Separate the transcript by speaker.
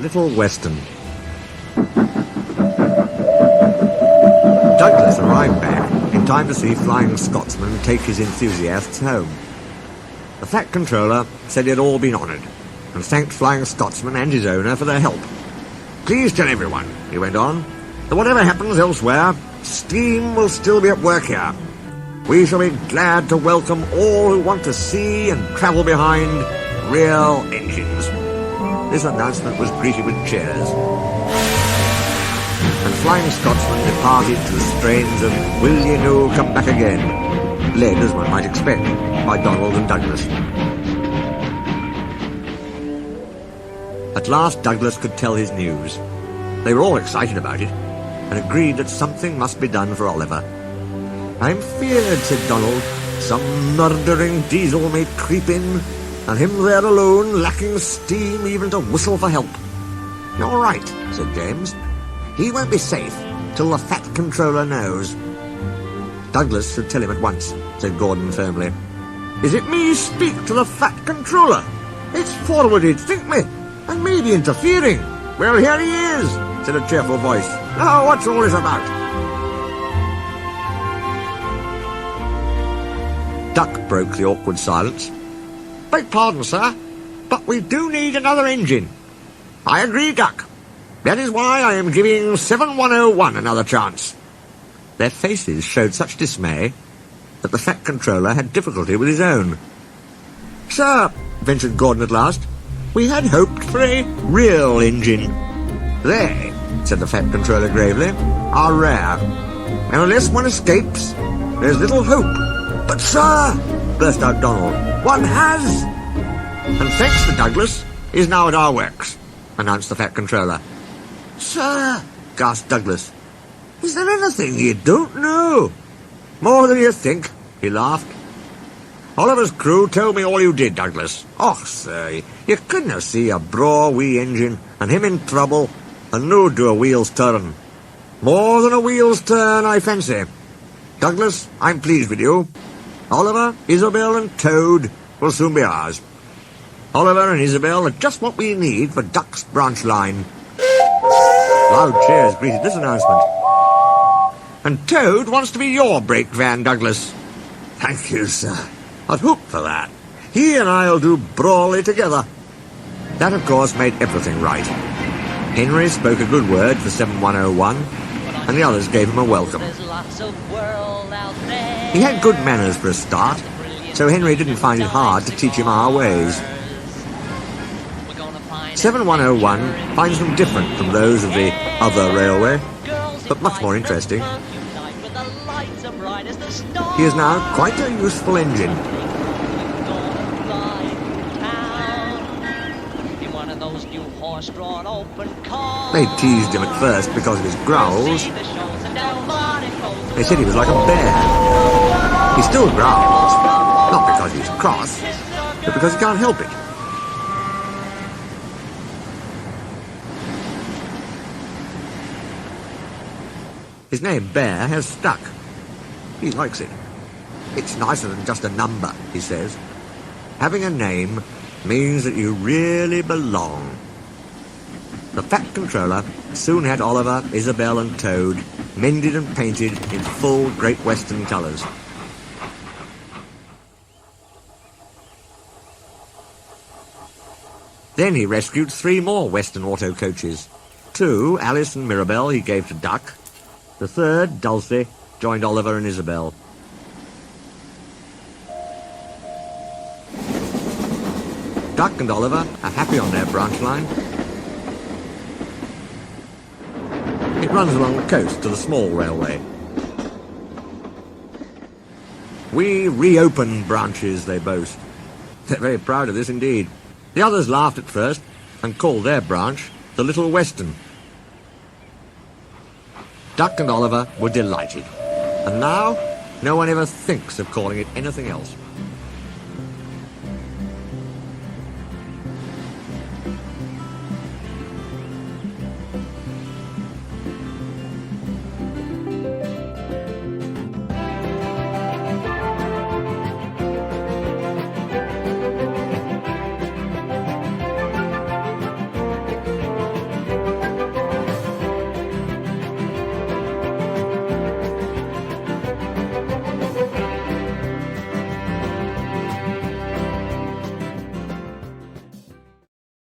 Speaker 1: Little Western. Douglas arrived back in time to see Flying Scotsman take his enthusiasts home. The Fat Controller said he had all been honoured, and thanked Flying Scotsman and his owner for their help. "Please tell everyone," he went on, "that whatever happens elsewhere, steam will still be at work here. We shall be glad to welcome all who want to see and travel behind real engines." This announcement was greeted with cheers. And Flying Scotsman departed to the strains of "Will Ye No Come Back Again," led, as one might expect, by Donald and Douglas. At last Douglas could tell his news. They were all excited about it, and agreed that something must be done for Oliver. "I'm feared," said Donald, "some murdering diesel may creep in, and him there alone, lacking steam even to whistle for help." "You're right," said James. "He won't be safe till the Fat Controller knows." "Douglas should tell him at once," said Gordon firmly. "Is it me speak to the Fat Controller? It's forwarded, think me, and maybe interfering." "Well, here he is," said a cheerful voice. "Now, what's all this about?" Duck broke the awkward silence. "Beg pardon, sir, but we do need another engine." "I agree, Duck. That is why I am giving 7101 another chance." Their faces showed such dismay that the Fat Controller had difficulty with his own. "Sir," ventured Gordon at last, "we had hoped for a real engine." "They," said the Fat Controller gravely, "are rare. And unless one escapes, there's little hope." "But, sir," burst out Donald, "one has." "And thanks to Douglas, is now at our works," announced the Fat Controller. "Sir," gasped Douglas, "is there anything you don't know?" "More than you think," he laughed. "Oliver's crew told me all you did, Douglas. Oh, sir, you couldn't have seen a braw wee engine, and him in trouble, and no do a wheel's turn. More than a wheel's turn, I fancy. Douglas, I'm pleased with you. Oliver, Isabel, and Toad will soon be ours. Oliver and Isabel are just what we need for Duck's branch line." Loud cheers greeted this announcement. "And Toad wants to be your brake van, Douglas." "Thank you, sir. I'd hoped for that. He and I'll do brawly together." That, of course, made everything right. Henry spoke a good word for 7101, and the others gave him a welcome. He had good manners for a start, so Henry didn't find it hard to teach him our ways. 7101 finds them different from those of the other railway, but much more interesting. He is now quite a useful engine. They teased him at first because of his growls. They said he was like a bear. He still growls, not because he's cross, but because he can't help it. His name, Bear, has stuck. He likes it. "It's nicer than just a number," he says. "Having a name means that you really belong." The Fat Controller soon had Oliver, Isabel, and Toad mended and painted in full Great Western colours. Then he rescued 3 more Western auto coaches. 2, Alice and Mirabelle, he gave to Duck. The 3rd, Dulcie, joined Oliver and Isabel. Duck and Oliver are happy on their branch line. It runs along the coast to the small railway. "We reopen branches," they boast. They're very proud of this indeed. The others laughed at first and called their branch the Little Western. Duck and Oliver were delighted, and now no one ever thinks of calling it anything else.